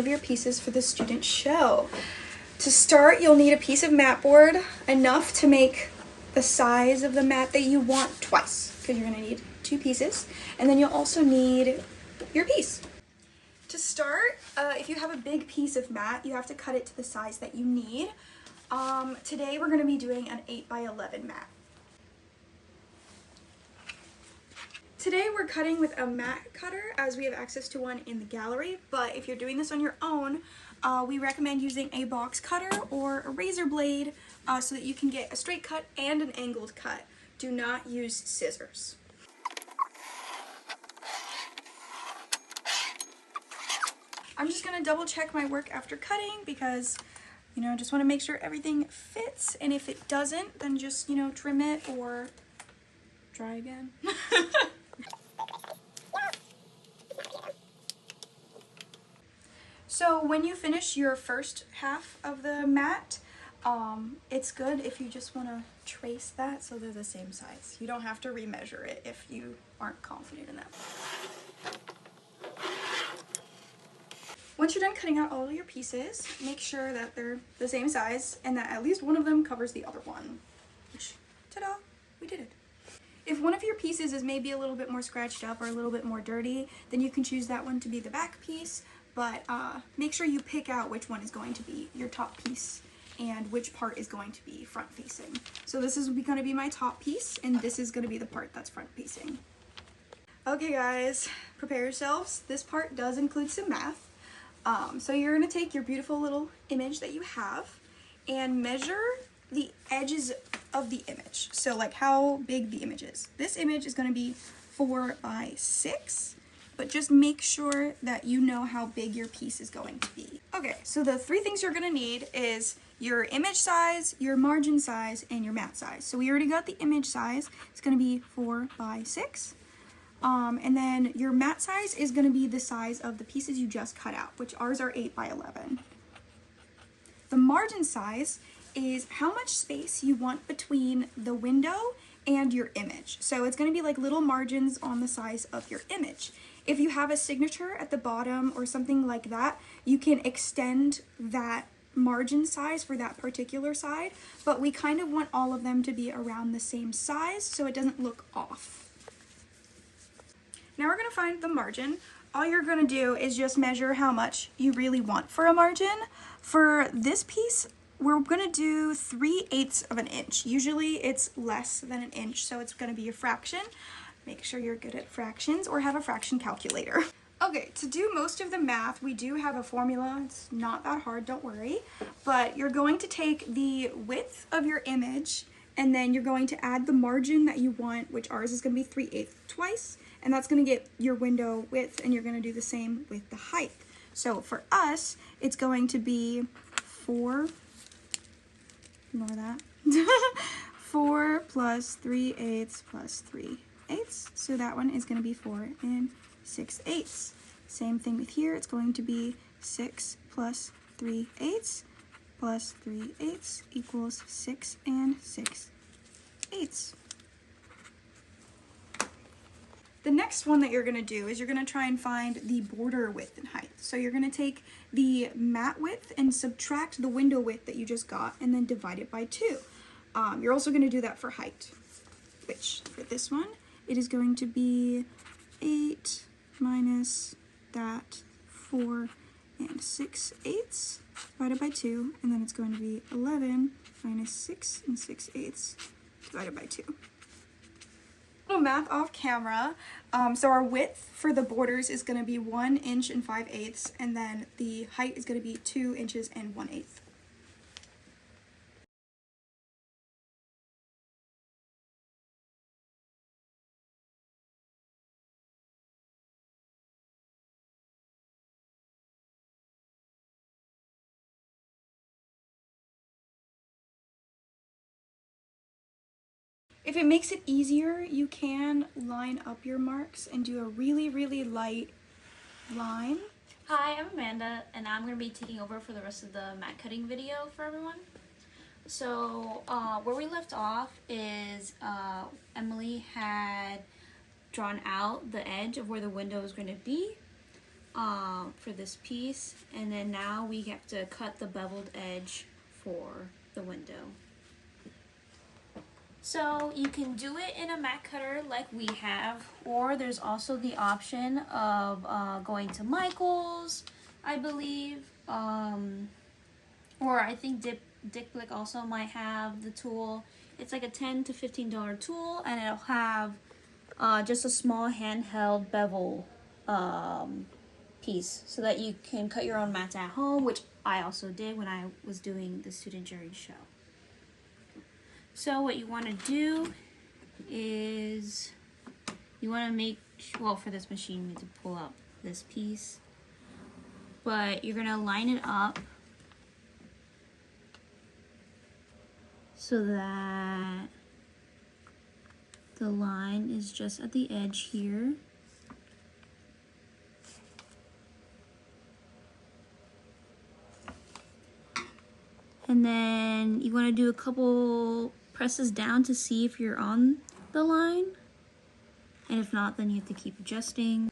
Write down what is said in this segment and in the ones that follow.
of your pieces for the student show. To start, you'll need a piece of mat board, enough to make the size of the mat that you want twice, because you're going to need 2 pieces. And then you'll also need your piece. To start, if you have a big piece of mat, you have to cut it to the size that you need. Today we're going to be doing an 8x11 mat. Today we're cutting with a mat cutter, as we have access to one in the gallery, but if you're doing this on your own, we recommend using a box cutter or a razor blade so that you can get a straight cut and an angled cut. Do not use scissors. I'm just going to double check my work after cutting because, you know, just want to make sure everything fits, and if it doesn't, then just, you know, trim it or try again. So when you finish your first half of the mat, it's good if you just want to trace that so they're the same size. You don't have to remeasure it if you aren't confident in that. Once you're done cutting out all of your pieces, make sure that they're the same size and that at least one of them covers the other one. Which, ta-da, we did it. If one of your pieces is maybe a little bit more scratched up or a little bit more dirty, then you can choose that one to be the back piece. But make sure you pick out which one is going to be your top piece and which part is going to be front facing. So this is going to be my top piece, and this is going to be the part that's front facing. Okay guys, prepare yourselves. This part does include some math. So you're going to take your beautiful little image that you have and measure the edges of the image. So like how big the image is. This image is going to be 4 by 6. But just make sure that you know how big your piece is going to be. Okay, so the 3 things you're gonna need is your image size, your margin size, and your mat size. So we already got the image size. It's gonna be 4 by 6. And then your mat size is gonna be the size of the pieces you just cut out, which ours are 8 by 11. The margin size is how much space you want between the window and your image. So it's going to be like little margins on the size of your image. If you have a signature at the bottom or something like that, you can extend that margin size for that particular side, but we kind of want all of them to be around the same size so it doesn't look off. Now we're going to find the margin. All you're going to do is just measure how much you really want for a margin. For this piece, we're going to do 3/8 of an inch. Usually it's less than an inch, so it's going to be a fraction. Make sure you're good at fractions or have a fraction calculator. Okay, to do most of the math, we do have a formula. It's not that hard, don't worry. But you're going to take the width of your image, and then you're going to add the margin that you want, which ours is going to be 3/8 twice, and that's going to get your window width, and you're going to do the same with the height. So for us, it's going to be 4... Ignore that. 4 plus 3/8 plus 3/8. So that one is going to be 4 6/8. Same thing with here. It's going to be 6 plus 3/8 plus 3/8 equals 6 6/8. The next one that you're going to do is you're going to try and find the border width and height. So you're going to take the mat width and subtract the window width that you just got and then divide it by 2. You're also going to do that for height, which for this one, it is going to be 8 minus that 4 6/8 divided by 2, and then it's going to be 11 minus 6 6/8 divided by 2. Math off camera. So our width for the borders is going to be 1 inch and 5/8, and then the height is going to be 2 inches and 1/8. If it makes it easier, you can line up your marks and do a really, really light line. Hi, I'm Amanda, and I'm going to be taking over for the rest of the mat cutting video for everyone. So where we left off is Emily had drawn out the edge of where the window is going to be. for this piece, and then now we have to cut the beveled edge for the window. So you can do it in a mat cutter like we have, or there's also the option of going to Michael's, I believe, or I think Dick Blick also might have the tool. It's like a $10 to $15 tool, and it'll have just a small handheld bevel piece so that you can cut your own mats at home, which I also did when I was doing the student jury show. So what you want to do is you want to make, well, for this machine you need to pull out this piece, but you're going to line it up so that the line is just at the edge here. And then you want to do a couple presses down to see if you're on the line. And if not, then you have to keep adjusting.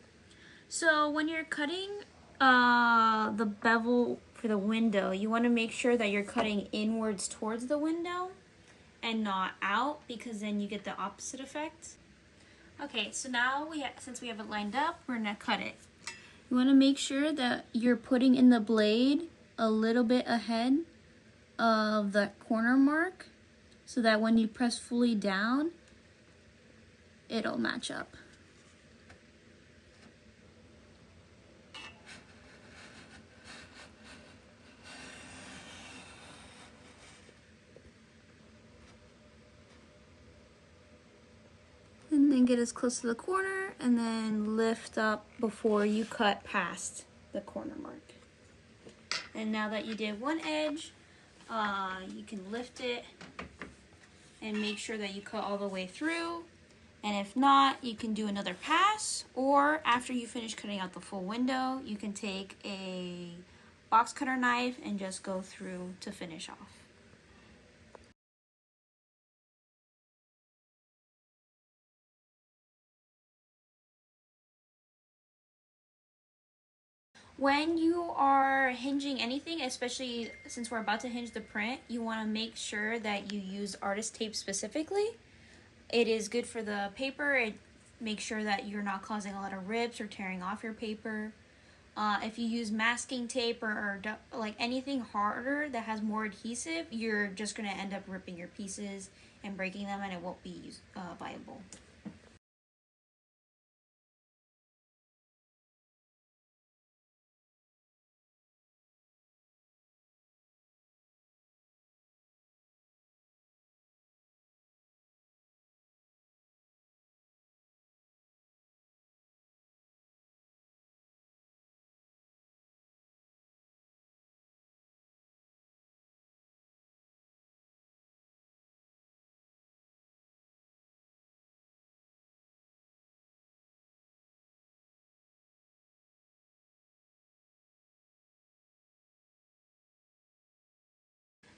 So when you're cutting the bevel for the window, you want to make sure that you're cutting inwards towards the window and not out, because then you get the opposite effect. Okay, so now since we have it lined up, we're gonna cut it. You want to make sure that you're putting in the blade a little bit ahead of the corner mark so that when you press fully down, it'll match up. And then get as close to the corner and then lift up before you cut past the corner mark. And now that you did one edge, you can lift it and make sure that you cut all the way through. And if not, you can do another pass, or after you finish cutting out the full window, you can take a box cutter knife and just go through to finish off. When you are hinging anything, especially since we're about to hinge the print, you want to make sure that you use artist tape specifically. It is good for the paper. It makes sure that you're not causing a lot of rips or tearing off your paper. If you use masking tape or like anything harder that has more adhesive, you're just going to end up ripping your pieces and breaking them, and it won't be viable.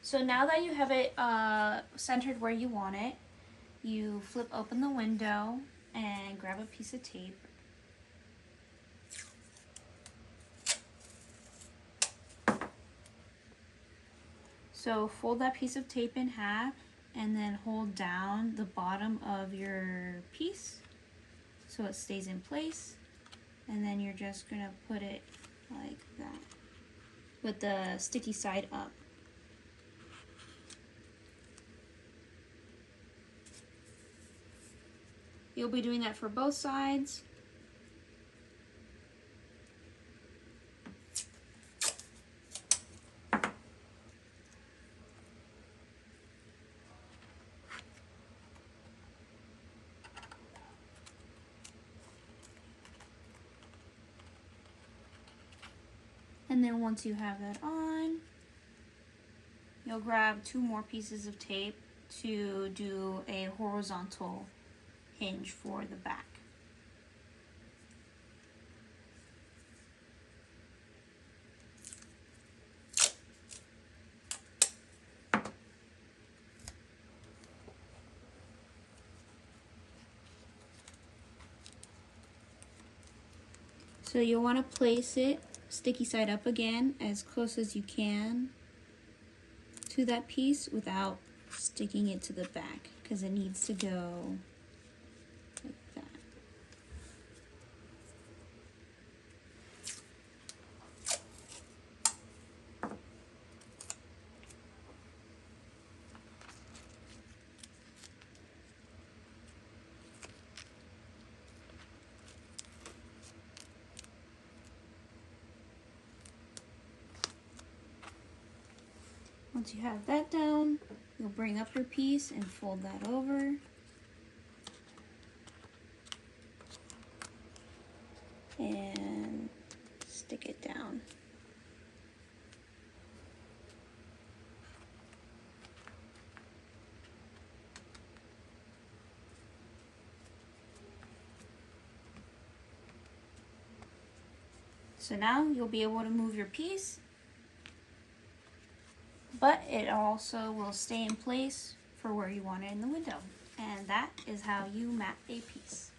So now that you have it centered where you want it, you flip open the window and grab a piece of tape. So fold that piece of tape in half and then hold down the bottom of your piece so it stays in place. And then you're just gonna put it like that with the sticky side up. You'll be doing that for both sides. And then once you have that on, you'll grab 2 more pieces of tape to do a horizontal hinge for the back. So you'll want to place it sticky side up again as close as you can to that piece without sticking it to the back, because it needs to go like that. Once you have that down, you'll bring up your piece and fold that over. And stick it down. So now you'll be able to move your piece, but it also will stay in place for where you want it in the window. And that is how you mat a piece.